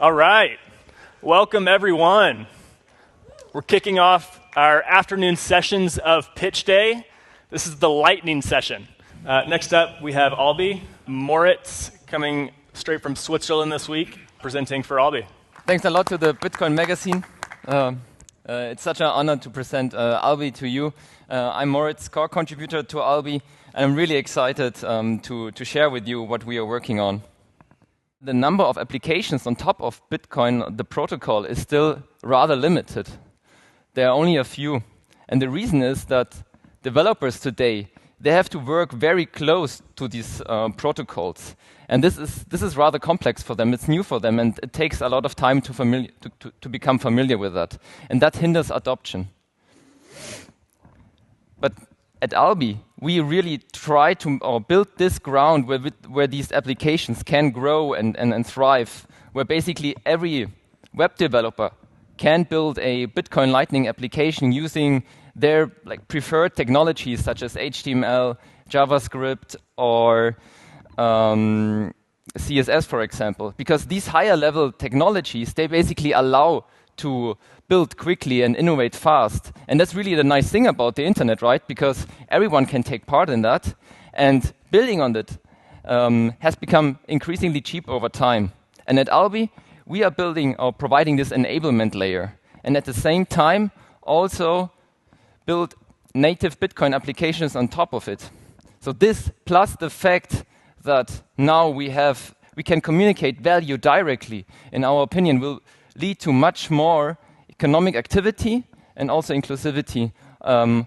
All right. Welcome, everyone. We're kicking off our afternoon sessions of Pitch Day. This is the lightning session. Next up, we have Alby. Moritz, coming straight from Switzerland this week, presenting for Alby. Thanks a lot to the Bitcoin magazine. It's such an honor to present Alby to you. I'm Moritz, core contributor to Alby, and I'm really excited to share with you what we are working on. The number of applications on top of Bitcoin, the protocol, is still rather limited. There are only a few. And the reason is that developers today, they have to work very close to these protocols. And this is rather complex for them. It's new for them, and it takes a lot of time to become familiar with that. And that hinders adoption. But at Alby, we really try to build this ground where these applications can grow and thrive, where basically every web developer can build a Bitcoin Lightning application using their preferred technologies such as HTML, JavaScript, or CSS, for example. Because these higher level technologies, they basically allow to build quickly and innovate fast. And that's really the nice thing about the internet, right? Because everyone can take part in that. And building on it has become increasingly cheap over time. And at Alby, we are building or providing this enablement layer. And at the same time, also build native Bitcoin applications on top of it. So this, plus the fact that now we can communicate value directly, in our opinion, will lead to much more economic activity and also inclusivity on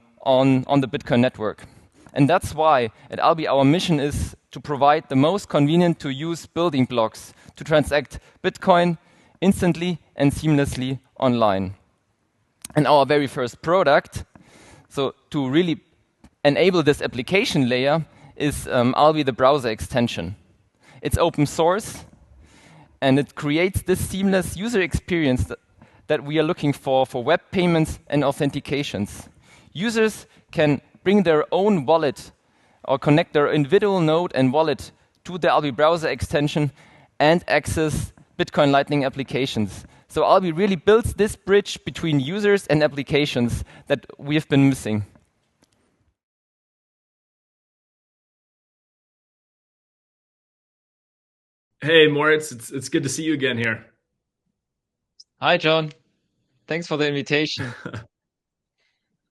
the Bitcoin network. And that's why at Alby our mission is to provide the most convenient to use building blocks to transact Bitcoin instantly and seamlessly online. And our very first product, so to really enable this application layer, is Alby the browser extension. It's open source, and it creates this seamless user experience that we are looking for web payments and authentications. Users can bring their own wallet or connect their individual node and wallet to the Alby browser extension and access Bitcoin Lightning applications. So Alby really builds this bridge between users and applications that we have been missing. Hey, Moritz, it's good to see you again here. Hi, John. Thanks for the invitation.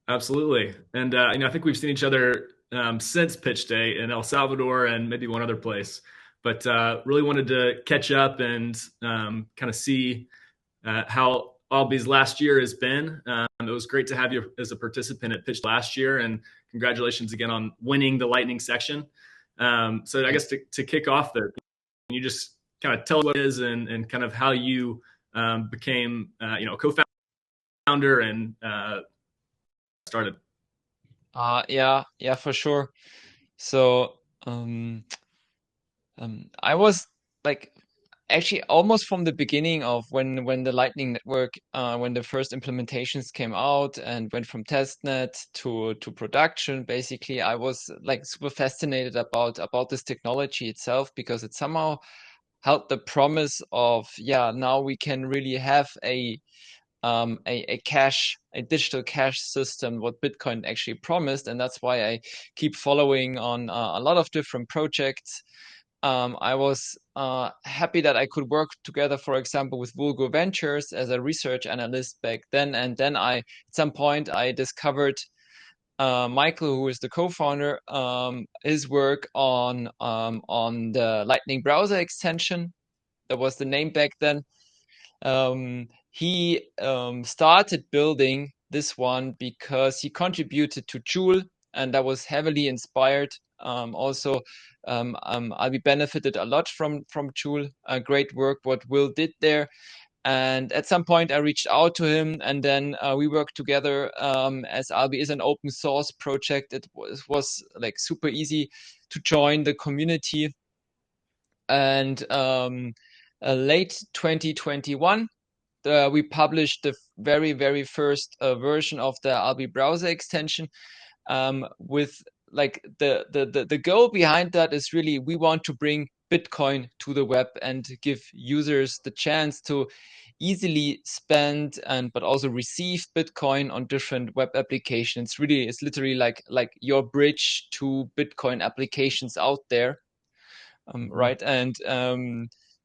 Absolutely. And I think we've seen each other since Pitch Day in El Salvador and maybe one other place. But really wanted to catch up and kind of see how Alby's last year has been. It was great to have you as a participant at Pitch last year, and congratulations again on winning the Lightning section. So I guess to kick off there, can you just kind of tell what it is and kind of how you became co-founder and started? Yeah, for sure. So I was actually almost from the beginning of when the Lightning Network, when the first implementations came out and went from testnet to production. Basically, I was super fascinated about this technology itself, because it somehow held the promise of now we can really have a digital cash system, what Bitcoin actually promised. And that's why I keep following on a lot of different projects. I was happy that I could work together, for example, with Vulgo Ventures as a research analyst back then. And then at some point I discovered Michael, who is the co-founder, his work on the Lightning browser extension. That was the name back then. He started building this one because he contributed to Joule, and that was heavily inspired. Also, Alby benefited a lot from Joule. Great work what Will did there. And at some point I reached out to him, and then we worked together. As Alby is an open source project, it was super easy to join the community. And late 2021, we published the very, very first version of the Alby browser extension with like the goal behind that is really we want to bring Bitcoin to the web and give users the chance to easily spend and but also receive Bitcoin on different web applications. Really, it's literally like your bridge to Bitcoin applications out there, right? And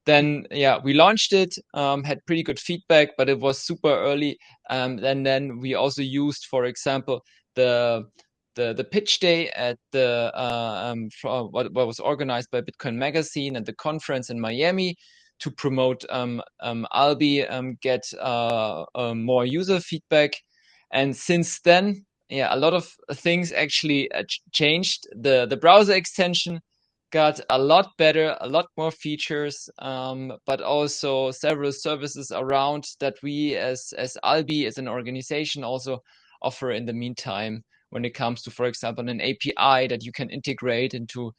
then we launched it, had pretty good feedback, but it was super early. And then we also used, for example, the pitch day at the what was organized by Bitcoin Magazine and the conference in Miami to promote Alby, get more user feedback. And since then, a lot of things actually changed. The browser extension got a lot better, a lot more features, but also several services around that we as Alby, as an organization, also offer in the meantime, when it comes to, for example, an API that you can integrate into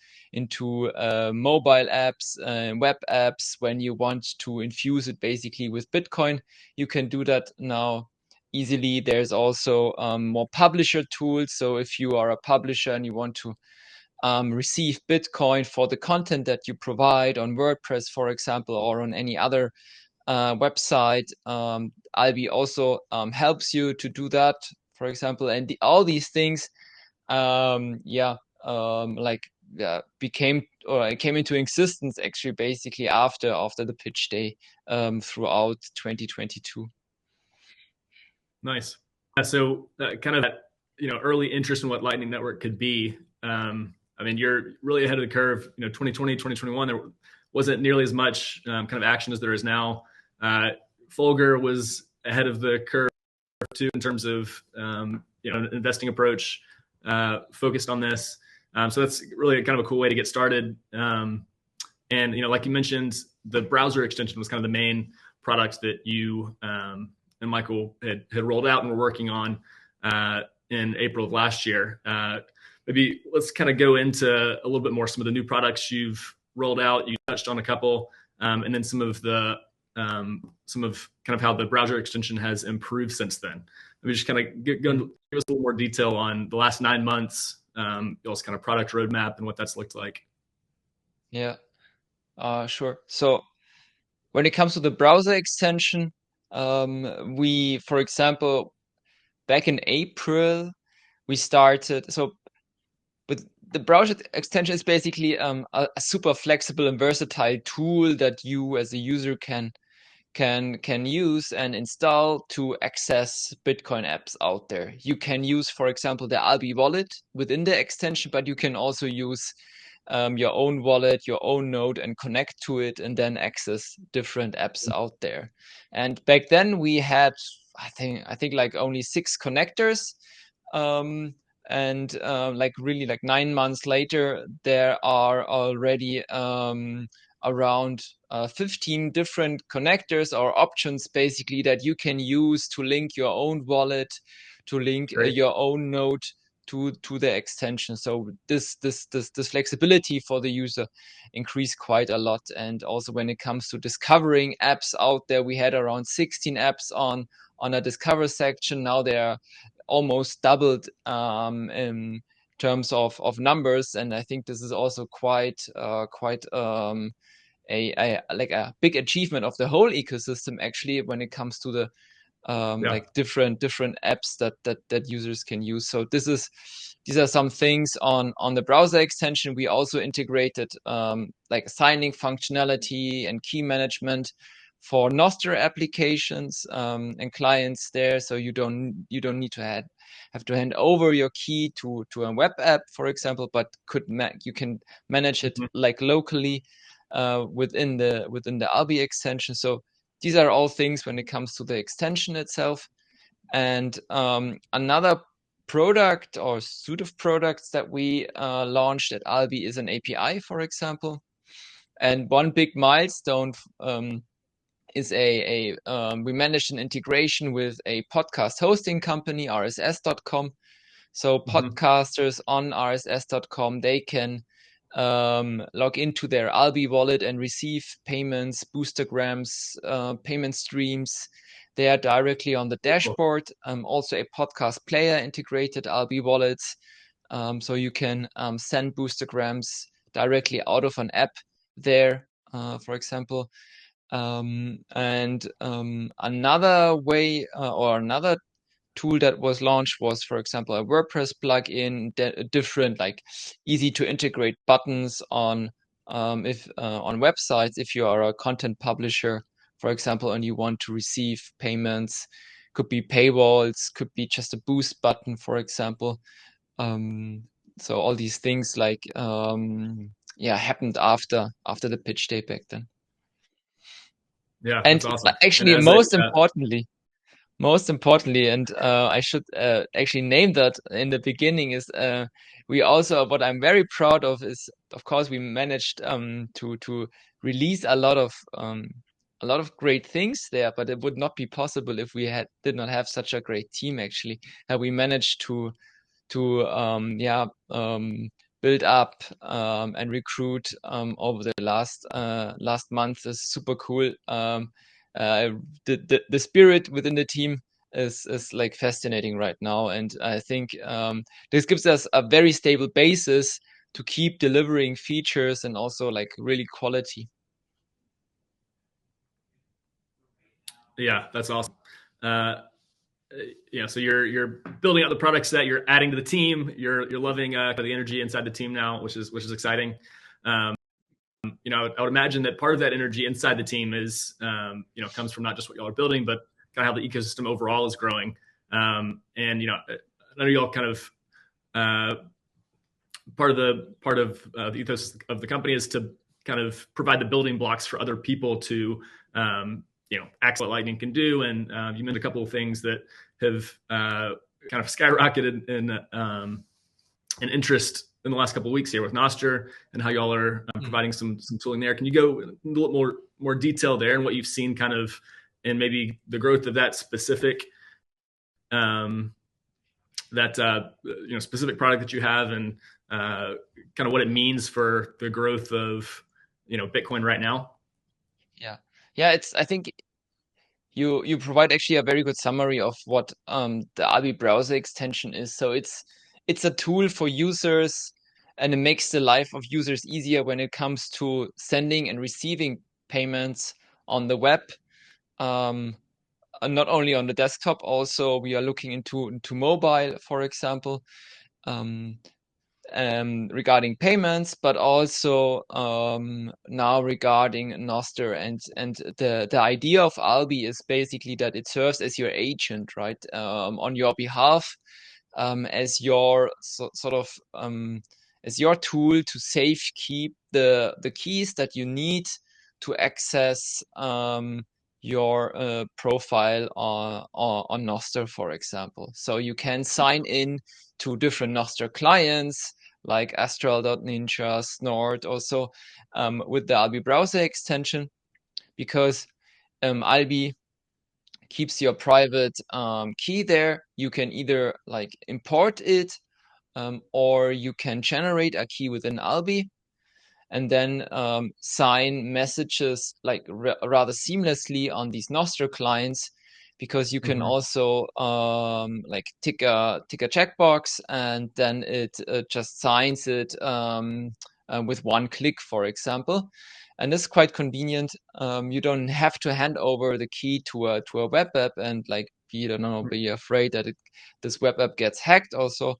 mobile apps, web apps. When you want to infuse it basically with Bitcoin, you can do that now easily. There's also more publisher tools. So if you are a publisher and you want to receive Bitcoin for the content that you provide on WordPress, for example, or on any other website, Alby also helps you to do that, for example. And all these things, came into existence actually basically after the pitch day throughout 2022. Nice. So kind of that, early interest in what Lightning Network could be. I mean, you're really ahead of the curve. 2020, 2021, there wasn't nearly as much kind of action as there is now. Folger was ahead of the curve too in terms of investing approach, focused on this. So that's really kind of a cool way to get started. And like you mentioned, the browser extension was kind of the main product that you and Michael had rolled out and were working on in April of last year. Maybe let's kind of go into a little bit more some of the new products you've rolled out. You touched on a couple, and then some of kind of how the browser extension has improved since then. Maybe just kind of give us a little more detail on the last 9 months, also kind of product roadmap and what that's looked like. Yeah, sure. So when it comes to the browser extension, we, for example, back in April, we started. So but the browser extension is basically a super flexible and versatile tool that you as a user can use and install to access Bitcoin apps out there. You can use, for example, the Alby wallet within the extension, but you can also use your own wallet, your own node, and connect to it and then access different apps out there. And back then we had, I think like only 6 connectors. And really 9 months later, there are already around 15 different connectors or options basically that you can use to link your own wallet, to link your own node to the extension. So this flexibility for the user increased quite a lot. And also when it comes to discovering apps out there, we had around 16 apps on a discover section. Now they are almost doubled in terms of numbers, and I think this is also quite a big achievement of the whole ecosystem actually when it comes to the different apps that users can use. So these are some things on the browser extension. We also integrated signing functionality and key management for Nostr applications and clients there, so you don't need to have to hand over your key to a web app, for example, but you can manage it locally within the Alby extension. So these are all things when it comes to the extension itself. And another product or suite of products that we launched at Alby is an API, for example. And one big milestone is we managed an integration with a podcast hosting company, RSS.com. So podcasters on RSS.com, they can log into their Alby wallet and receive payments, boostergrams, payment streams. They are directly on the dashboard. Also a podcast player integrated Alby wallets. So you can send boostergrams directly out of an app there, for example. Another way or another tool that was launched was, for example, a WordPress plugin, different like easy to integrate buttons on on websites. If you are a content publisher, for example, and you want to receive payments, could be paywalls, could be just a boost button, for example. So all these things like happened after the pitch day back then. Yeah, And that's awesome. actually, And most importantly, and I should actually name that in the beginning, is we also, what I'm very proud of is, of course, we managed to release a lot of great things there, but it would not be possible if we did not have such a great team. Actually, we managed to build up and recruit over the last month is super cool. The spirit within the team is like fascinating right now, and I think this gives us a very stable basis to keep delivering features and also like really quality. Yeah, that's awesome. So you're building out the product set, you're adding to the team, you're loving the energy inside the team now, which is exciting. I would imagine that part of that energy inside the team is comes from not just what y'all are building, but kind of how the ecosystem overall is growing. I know y'all kind of part of the ethos of the company is to kind of provide the building blocks for other people to act what Lightning can do. And you mentioned a couple of things that have kind of skyrocketed in interest in the last couple of weeks here with Nostr and how y'all are providing some tooling there. Can you go a little more detail there and what you've seen kind of and maybe the growth of that specific specific product that you have and kind of what it means for the growth of Bitcoin right now? Yeah, I think you provide actually a very good summary of what the Alby browser extension is. So it's a tool for users, and it makes the life of users easier when it comes to sending and receiving payments on the web. Not only on the desktop, also we are looking into mobile, for example. Regarding payments, but also now regarding Nostr, and the idea of Alby is basically that it serves as your agent, right, on your behalf, as your as your tool to safe keep the keys that you need to access your profile on Nostr, for example. So you can sign in to different Nostr clients like Astral.Ninja, Snort, also with the Alby browser extension, because Alby keeps your private key there. You can either like import it or you can generate a key within Alby and then sign messages like rather seamlessly on these Nostr clients, because you can also like tick a checkbox and then it just signs it with one click, for example. And this is quite convenient. You don't have to hand over the key to a web app and like be afraid that this web app gets hacked also.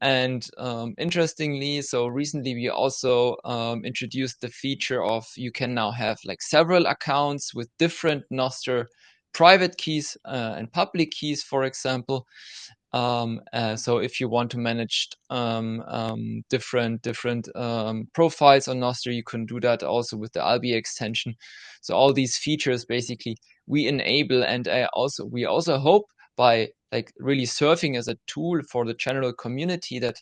Interestingly, so recently we also introduced the feature of you can now have like several accounts with different Nostr private keys and public keys, for example. So if you want to manage different profiles on Nostr, you can do that also with the Alby extension. So all these features basically we enable, and we also hope by like really serving as a tool for the general community that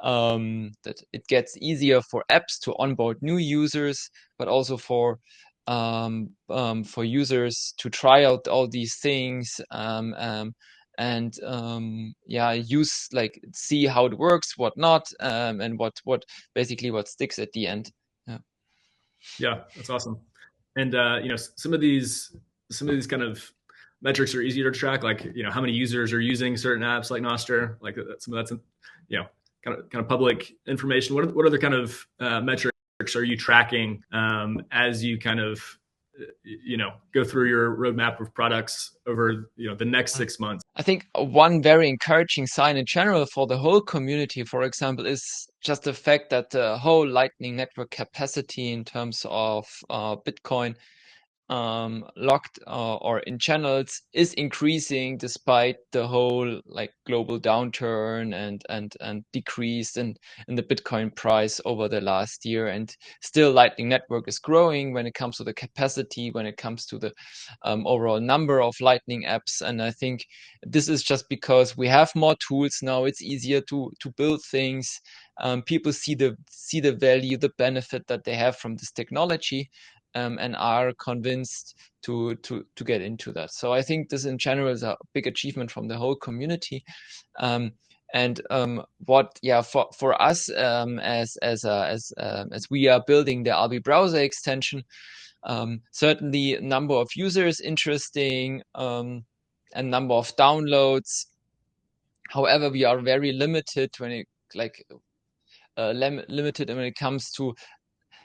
it gets easier for apps to onboard new users, but also for users to try out all these things use like see how it works, what not, and what basically what sticks at the end. Yeah, that's awesome. And some of these kind of metrics are easier to track, like how many users are using certain apps like Nostr, like some of that's kind of public information. What other kind of metrics are you tracking as you kind of go through your roadmap of products over the next 6 months? I think one very encouraging sign in general for the whole community, for example, is just the fact that the whole Lightning Network capacity in terms of Bitcoin locked or in channels is increasing despite the whole like global downturn and decrease in the Bitcoin price over the last year. And still Lightning Network is growing when it comes to the capacity, when it comes to the overall number of Lightning apps. And I think this is just because we have more tools now. It's easier to build things. People see the value, the benefit that they have from this technology. And are convinced to get into that. So I think this in general is a big achievement from the whole community. For us as we are building the Alby browser extension, certainly number of users interesting, and number of downloads. However, we are very limited when it comes to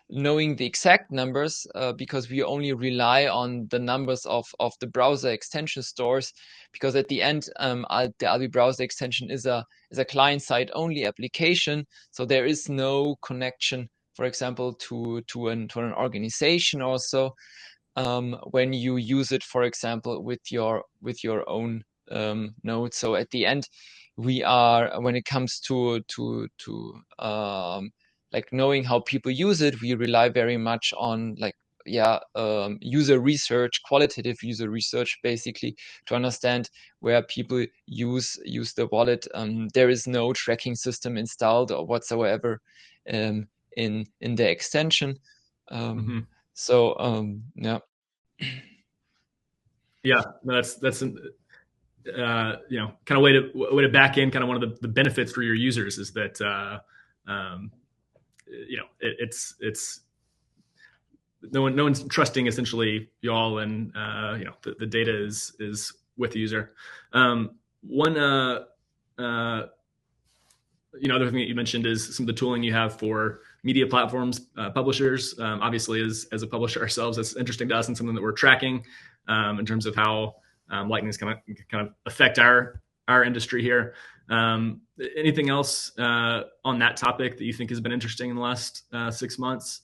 knowing the exact numbers, because we only rely on the numbers of the browser extension stores, because at the end the Alby browser extension is a client-side only application, so there is no connection, for example, to an organization also, when you use it, for example, with your own node. So at the end, we are, when it comes to like knowing how people use it, we rely very much on user research, qualitative user research, basically, to understand where people use the wallet. There is no tracking system installed or whatsoever in the extension. So yeah. Yeah, no, that's an kind of way to back in kind of one of the benefits for your users is that it's no one's trusting essentially y'all, and the data is with the user. One other thing that you mentioned is some of the tooling you have for media platforms, publishers. Obviously, as a publisher ourselves, that's interesting to us and something that we're tracking in terms of how Lightning is kind of affect our industry here. Anything else on that topic that you think has been interesting in the last 6 months?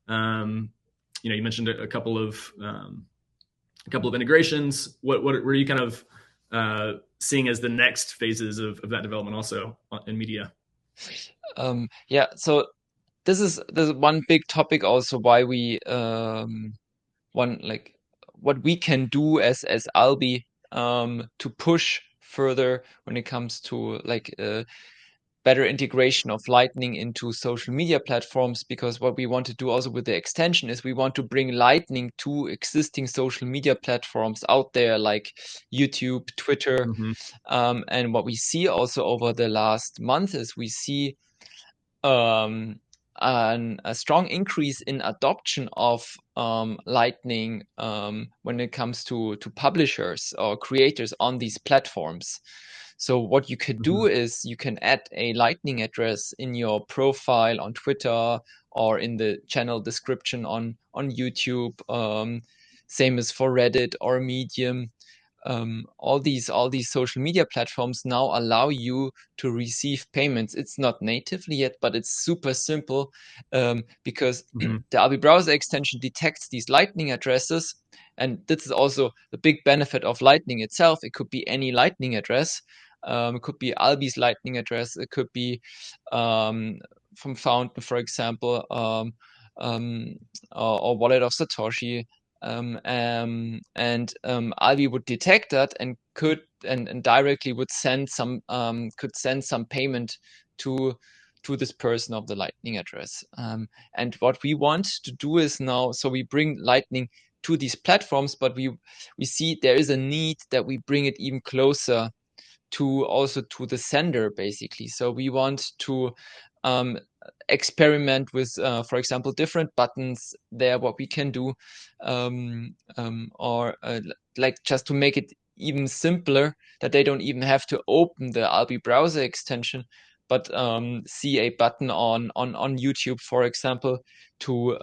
You mentioned a couple of integrations. What were you kind of seeing as the next phases of that development also in media? So this is one big topic also, why we what we can do as Alby to push further when it comes to better integration of Lightning into social media platforms, because what we want to do also with the extension is we want to bring Lightning to existing social media platforms out there like YouTube, Twitter. And what we see also over the last month is we see a strong increase in adoption of Lightning when it comes to publishers or creators on these platforms. So what you could do is you can add a Lightning address in your profile on Twitter or in the channel description on YouTube. Same as for Reddit or Medium. All these social media platforms now allow you to receive payments. It's not natively yet, but it's super simple, because the Alby browser extension detects these Lightning addresses, and this is also the big benefit of Lightning itself. It could be any Lightning address. It could be Alby's Lightning address. It could be from Fountain, for example, or Wallet of Satoshi. Alby would detect that and could directly would send some payment to this person of the Lightning address. And what we want to do is now, so we bring Lightning to these platforms, but we see there is a need that we bring it even closer to the sender, basically. So we want to experiment with, for example, different buttons there, what we can do, or just to make it even simpler, that they don't even have to open the Alby browser extension, but see a button on YouTube, for example, to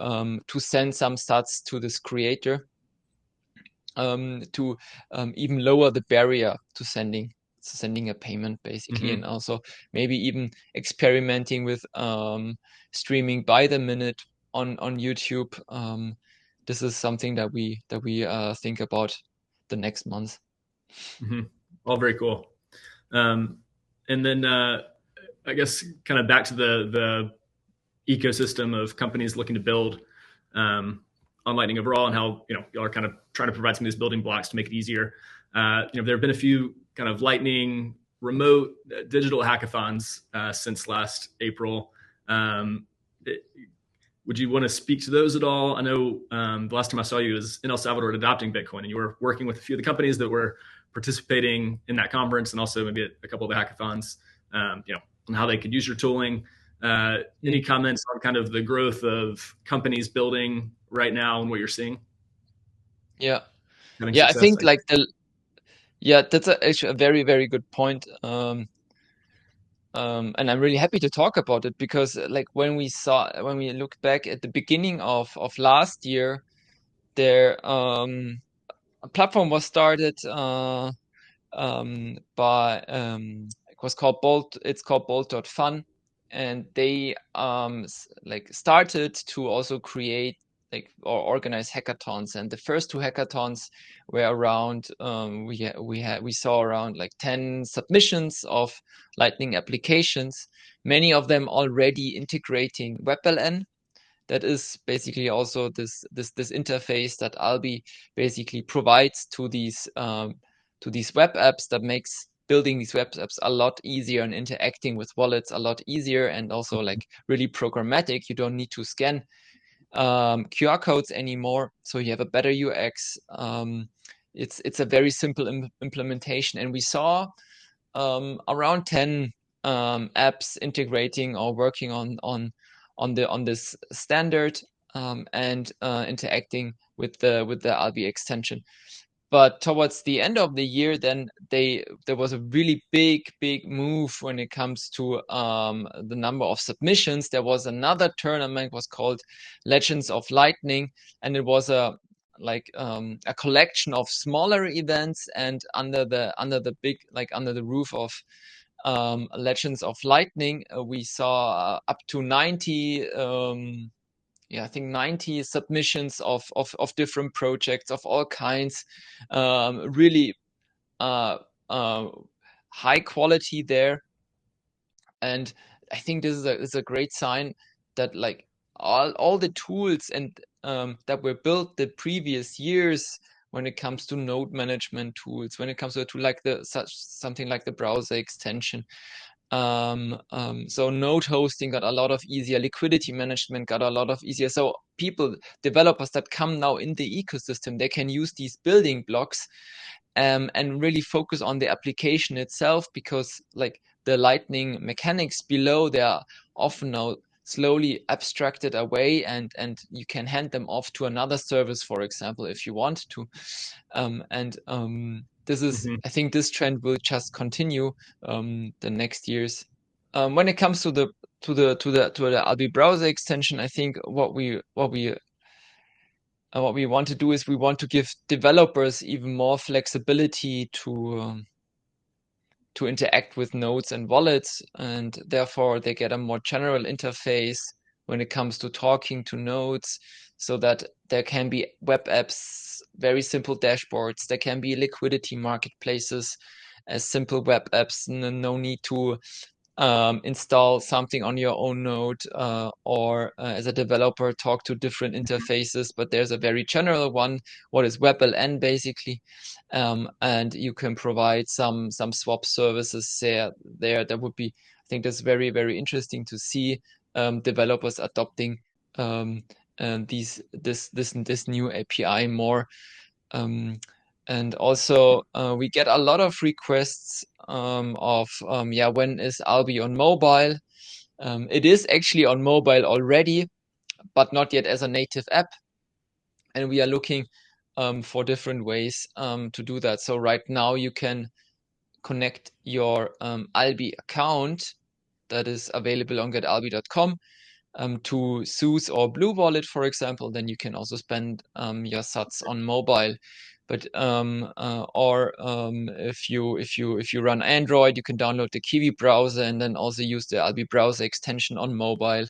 send some sats to this creator, to even lower the barrier to sending a payment, basically. And also maybe even experimenting with streaming by the minute on YouTube. This is something that we think about the next month. All very cool. And then I guess kind of back to the ecosystem of companies looking to build on Lightning overall, and how y'all are kind of trying to provide some of these building blocks to make it easier. There have been a few kind of Lightning remote digital hackathons since last April. Would you want to speak to those at all? I know the last time I saw you was in El Salvador adopting Bitcoin, and you were working with a few of the companies that were participating in that conference, and also maybe a couple of the hackathons, on how they could use your tooling. Any comments on kind of the growth of companies building right now and what you're seeing? Yeah, I think that's actually a very, very good point. And I'm really happy to talk about it, because when we look back at the beginning of last year, there a platform was started by it's called Bolt.fun, and they started to also create or organize hackathons. And the first 2 hackathons were around we saw around 10 submissions of Lightning applications, many of them already integrating WebLN. That is basically also this interface that Alby basically provides to these web apps, that makes building these web apps a lot easier and interacting with wallets a lot easier, and also really programmatic. You don't need to scan QR codes anymore, so you have a better UX. It's a very simple implementation, and we saw around 10 apps integrating or working on this standard and interacting with the Alby extension. But towards the end of the year, then there was a really big move when it comes to the number of submissions. There was another tournament, was called Legends of Lightning, and it was a collection of smaller events. And under the roof of Legends of Lightning, we saw up to 90 I think 90 submissions of different projects of all kinds, really high quality there. And I think this is a great sign that all the tools and that were built the previous years, when it comes to node management tools, when it comes to something like the browser extension. So node hosting got a lot of easier, liquidity management got a lot of easier. So developers that come now in the ecosystem, they can use these building blocks and really focus on the application itself, because the Lightning mechanics below, they are often now slowly abstracted away, and you can hand them off to another service, for example, if you want to. This is, I think this trend will just continue the next years. When it comes to the Alby browser extension, I think what we want to do is we want to give developers even more flexibility to interact with nodes and wallets, and therefore they get a more general interface when it comes to talking to nodes, so that there can be web apps, very simple dashboards. There can be liquidity marketplaces as simple web apps. No need to install something on your own node or as a developer talk to different interfaces, but there's a very general one, what is WebLN basically, and you can provide some swap services there. That would be, I think that's very, very interesting to see developers adopting this new API more. And also we get a lot of requests of when is Alby on mobile? It is actually on mobile already, but not yet as a native app. And we are looking for different ways to do that. So right now you can connect your Alby account that is available on getalby.com to SUSE or Blue Wallet, for example, then you can also spend your sats on mobile. But if you run Android, you can download the Kiwi browser and then also use the Alby browser extension on mobile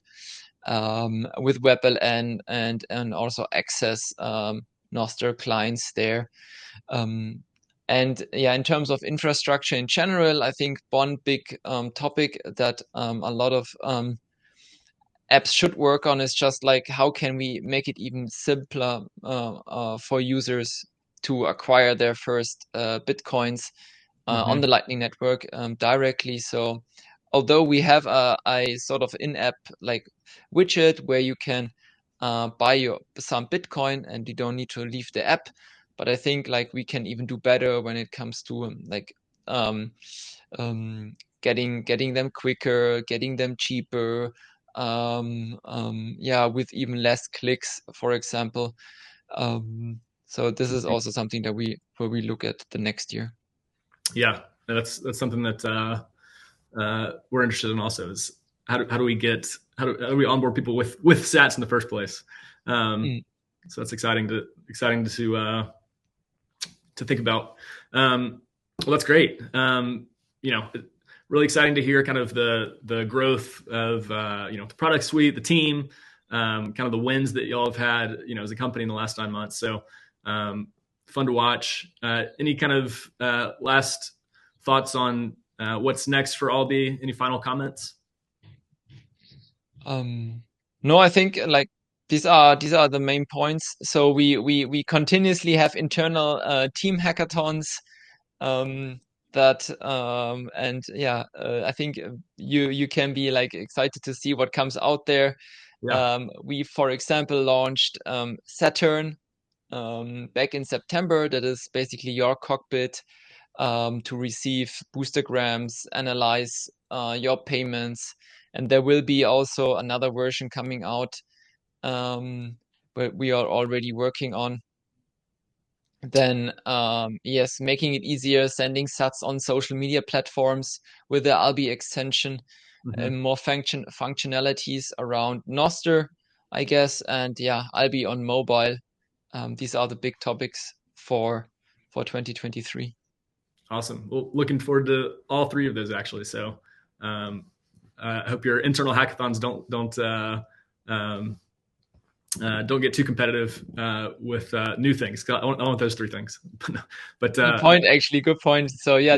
with WebLN and also access Nostr clients there. And yeah, in terms of infrastructure in general, I think one big topic that a lot of apps should work on is just like how can we make it even simpler for users to acquire their first bitcoins on the Lightning Network directly. So although we have a sort of in-app like widget where you can buy some Bitcoin and you don't need to leave the app, but I think like we can even do better when it comes to getting them quicker, getting them cheaper, with even less clicks, for example. So this is also something that we look at the next year. Yeah, that's something that we're interested in. Also, is how do we onboard people with Sats in the first place? So that's exciting to think about. Well, that's great. Really exciting to hear kind of the growth of the product suite, the team, kind of the wins that y'all have had as a company in the last 9 months. So fun to watch. Any kind of last thoughts on what's next for Alby? Any final comments? No, I think like these are the main points. So we continuously have internal team hackathons. I think you can be like excited to see what comes out there. Yeah. We, for example, launched Saturn back in September. That is basically your cockpit to receive boostergrams, analyze your payments, and there will be also another version coming out but we are already working on. Then yes, making it easier, sending sats on social media platforms with the Alby extension, and more functionalities around Nostr, I guess, and yeah, Alby on mobile. These are the big topics for 2023. Awesome. Well, looking forward to all three of those actually. So I hope your internal hackathons don't get too competitive with new things. I want those three things. But good point, actually. Good point. So yeah,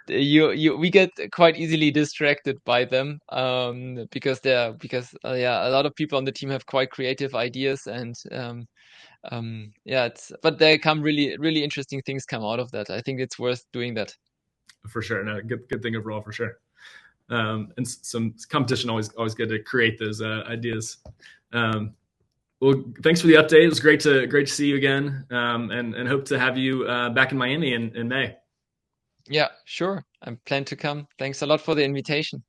we get quite easily distracted by them because a lot of people on the team have quite creative ideas and but they come really interesting things come out of that. I think it's worth doing that. For sure. No, good thing overall for sure. And some competition always good to create those ideas. Well, thanks for the update. It was great to see you again, and hope to have you back in Miami in May. Yeah, sure. I plan to come. Thanks a lot for the invitation.